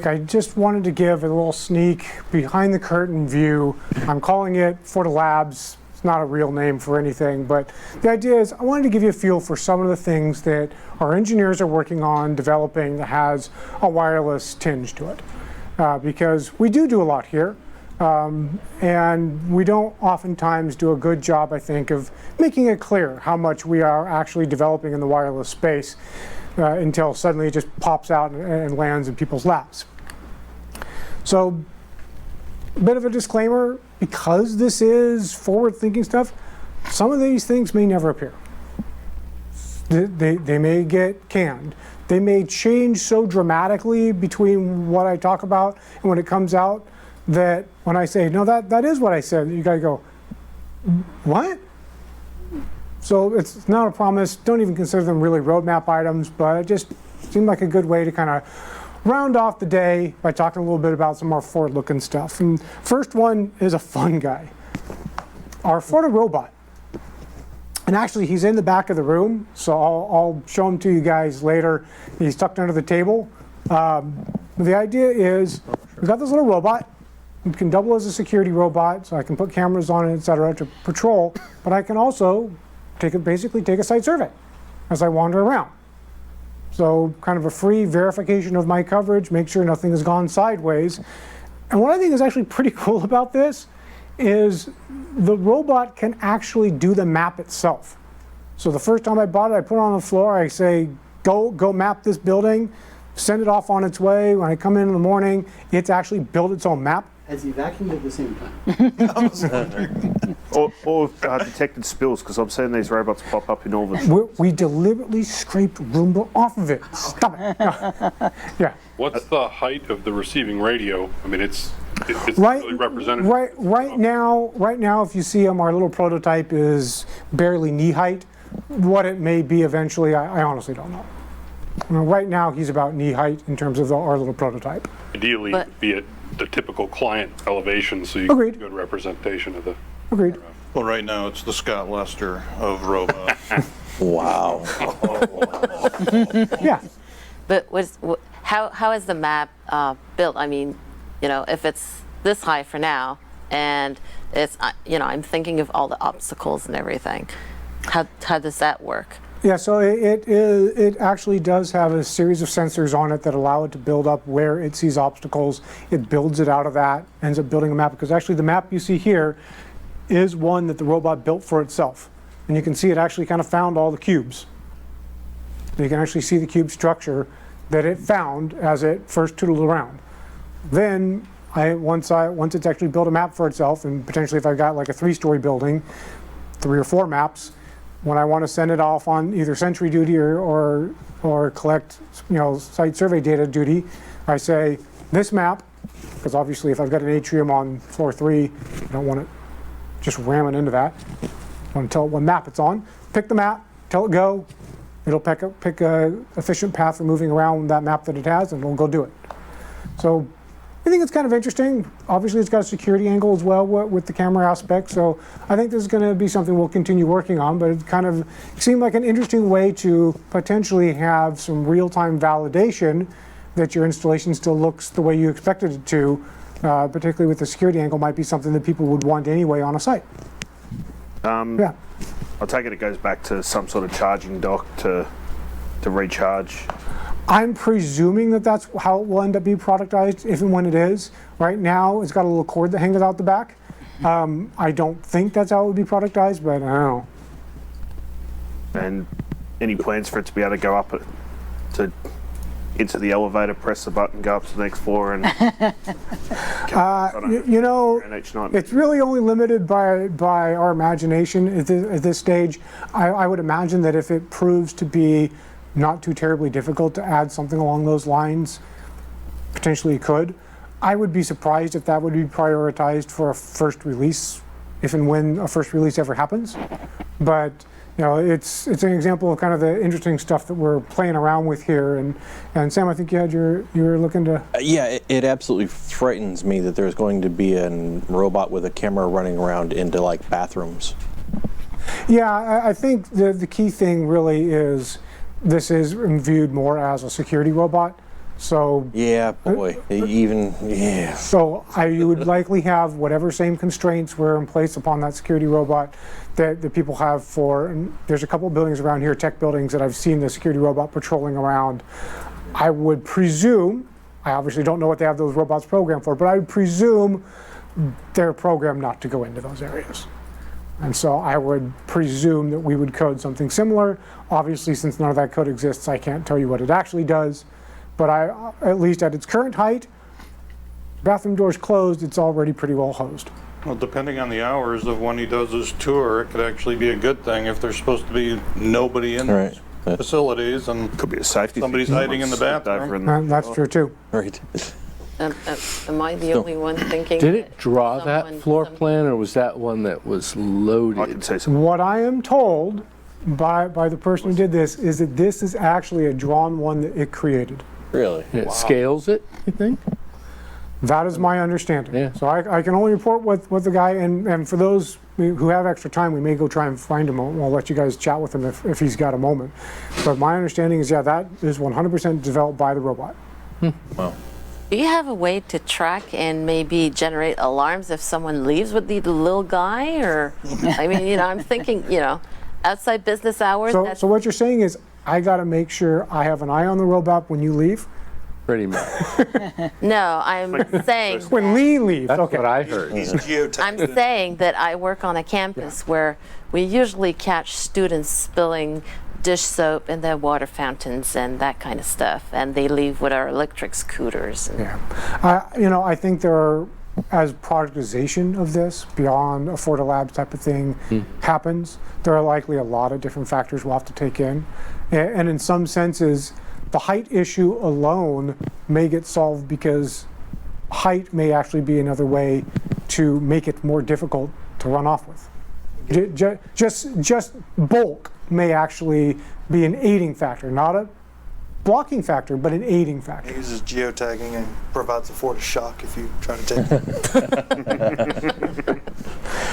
I just wanted to give a little sneak behind the curtain view. I'm calling it FortiLabs. It's not a real name for anything, but the idea is I wanted to give you a feel for some of the things that our engineers are working on developing that has a wireless tinge to it. Because we do a lot here, and we don't oftentimes do a good job, I think, of making it clear how much we are actually developing in the wireless space until suddenly it just pops out and lands in people's laps. So, a bit of a disclaimer, because this is forward-thinking stuff, some of these things may never appear. They may get canned. They may change so dramatically between what I talk about and when it comes out that when I say, no, that is what I said, you gotta go, what? So it's not a promise. Don't even consider them really roadmap items, but it just seemed like a good way to kind of round off the day by talking a little bit about some more forward-looking stuff. And first one is a fun guy. Our FortiRobot. And actually, he's in the back of the room, so I'll show him to you guys later. He's tucked under the table. The idea is we've got this little robot. It can double as a security robot, so I can put cameras on it, et cetera, to patrol. But I can also basically take a site survey as I wander around. So kind of a free verification of my coverage, make sure nothing has gone sideways. And what I think is actually pretty cool about this is the robot can actually do the map itself. So the first time I bought it, I put it on the floor, I say, go map this building, send it off on its way. When I come in the morning, it's actually built its own map. Has he vacuumed at the same time? or detected spills, because I'm seeing these robots pop up in all the... We deliberately scraped Roomba off of it. Stop it. Yeah. What's the height of the receiving radio? I mean, it's really representative. Right now, if you see him, our little prototype is barely knee height. What it may be eventually, I honestly don't know. Right now, he's about knee height in terms of our little prototype. Ideally, be at the typical client elevation, so you Agreed. get good representation of the... Agreed. Well, right now, it's the Scott Lester of robots. Wow. Yeah. But how is the map built? I mean, if it's this high for now, and it's, I'm thinking of all the obstacles and everything. How does that work? Yeah, so it actually does have a series of sensors on it that allow it to build up where it sees obstacles. It builds it out of that, ends up building a map, because actually the map you see here is one that the robot built for itself. And you can see it actually kind of found all the cubes. You can actually see the cube structure that it found as it first tootled around. Then, once it's actually built a map for itself, and potentially if I've got like a 3-story building, 3 or 4 maps, when I want to send it off on either sentry duty or collect, site survey data duty, I say this map, because obviously if I've got an atrium on floor 3, I don't want it just ramming into that. I want to tell it what map it's on. Pick the map, tell it go. It'll pick a efficient path for moving around that map that it has, and it'll go do it. So I think it's kind of interesting. Obviously, it's got a security angle as well with the camera aspect. So I think this is going to be something we'll continue working on. But it kind of seemed like an interesting way to potentially have some real-time validation that your installation still looks the way you expected it to. Particularly with the security angle, might be something that people would want anyway on a site. Yeah. I take it goes back to some sort of charging dock to recharge. I'm presuming that that's how it will end up being productized, if and when it is. Right now, it's got a little cord that hangs out the back. I don't think that's how it would be productized, but I don't know. And any plans for it to be able to go up into the elevator, press the button, go up to the next floor, and it's really only limited by our imagination at this stage. I would imagine that if it proves to be not too terribly difficult to add something along those lines, potentially it could. I would be surprised if that would be prioritized for a first release, if and when a first release ever happens. But it's an example of kind of the interesting stuff that we're playing around with here. And Sam, I think you were looking to... Yeah, it absolutely frightens me that there's going to be a robot with a camera running around into like bathrooms. Yeah, I think the key thing really is this is viewed more as a security robot. So Yeah, boy. Yeah. So you would likely have whatever same constraints were in place upon that security robot that people have for, and there's a couple buildings around here, tech buildings, that I've seen the security robot patrolling around. I would presume, I obviously don't know what they have those robots programmed for, but I would presume they're programmed not to go into those areas. And so I would presume that we would code something similar. Obviously, since none of that code exists, I can't tell you what it actually does. But at least at its current height, bathroom doors closed, it's already pretty well hosed. Well, depending on the hours of when he does his tour, it could actually be a good thing if there's supposed to be nobody in Right. these facilities and Could be a safety. Somebody's feature. hiding in the Slipped bathroom. over in the- And that's true too. Right. Am I the only one thinking? Did it that draw that someone- floor some- plan, or was that one that was I loaded? can say something. What I am told by the person who did this is that this is actually a drawn one that it created. Really? It scales it, you think? That is my understanding. Yeah. So I can only report what the guy, and for those who have extra time, we may go try and find him. I'll let you guys chat with him if he's got a moment. But my understanding is, yeah, that is 100% developed by the robot. Wow. Do you have a way to track and maybe generate alarms if someone leaves with the little guy? Or, I mean, I'm thinking, outside business hours. So what you're saying is, I got to make sure I have an eye on the robot when you leave? Pretty much. No, I'm saying. When Lee leaves, That's okay. what I heard. I'm saying that I work on a campus where we usually catch students spilling dish soap in the water fountains and that kind of stuff, and they leave with our electric scooters. And Yeah. I think there are, as productization of this, beyond a FortiLabs type of thing happens, there are likely a lot of different factors we'll have to take in. And in some senses, the height issue alone may get solved because height may actually be another way to make it more difficult to run off with. Just bulk may actually be an aiding factor, not a blocking factor, but an aiding factor. It uses geotagging and provides a Fortis shock if you try to take it.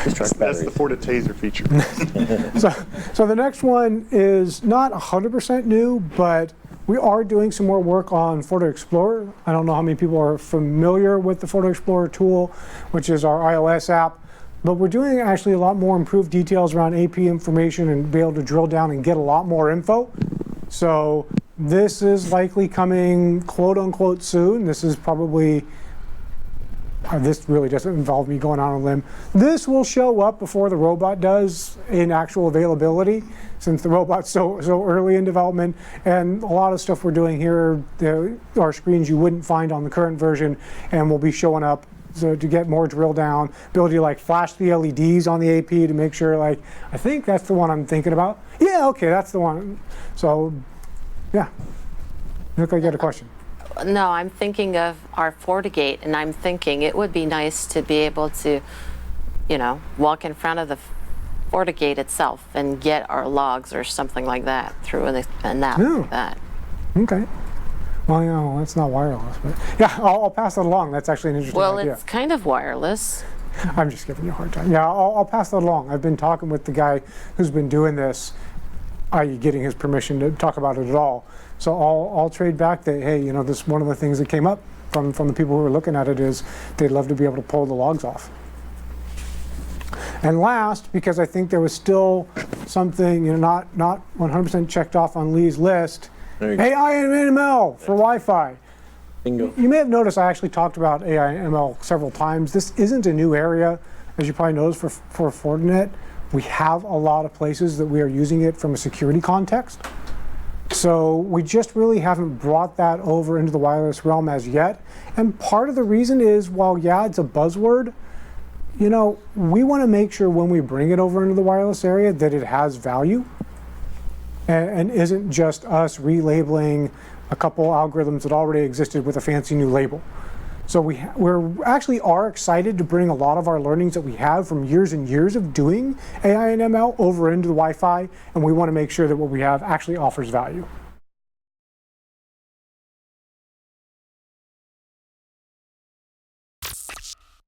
That's the Fortinet taser feature. So the next one is not 100% new, but we are doing some more work on FortiExplorer. I don't know how many people are familiar with the FortiExplorer tool, which is our iOS app, but we're doing actually a lot more improved details around AP information and be able to drill down and get a lot more info. So this is likely coming quote unquote soon. This is probably, this really doesn't involve me going out on a limb. This will show up before the robot does in actual availability, since the robot's so early in development. And a lot of stuff we're doing here are screens you wouldn't find on the current version, and will be showing up. So to get more drill down, ability to like flash the LEDs on the AP to make sure, like, I think that's the one I'm thinking about. Yeah, okay, that's the one. So, yeah. Look like you had a question. No, I'm thinking of our FortiGate, and I'm thinking it would be nice to be able to, walk in front of the FortiGate itself and get our logs or something like that through an app like that. Okay. Well, that's not wireless, but yeah, I'll pass that along. That's actually an interesting Well, idea. it's kind of wireless. I'm just giving you a hard time. Yeah, I'll pass that along. I've been talking with the guy who's been doing this, i.e. getting his permission to talk about it at all. So I'll trade back that, hey, this one of the things that came up from the people who were looking at it is they'd love to be able to pull the logs off. And last, because I think there was still something, not 100% checked off on Lee's list, AI and ML for Wi-Fi. Bingo. You may have noticed I actually talked about AI and ML several times. This isn't a new area, as you probably noticed, for Fortinet. We have a lot of places that we are using it from a security context. So we just really haven't brought that over into the wireless realm as yet. And part of the reason is, while yeah, it's a buzzword, we want to make sure when we bring it over into the wireless area that it has value and isn't just us relabeling a couple algorithms that already existed with a fancy new label. So we're actually are excited to bring a lot of our learnings that we have from years and years of doing AI and ML over into the Wi-Fi, and we want to make sure that what we have actually offers value.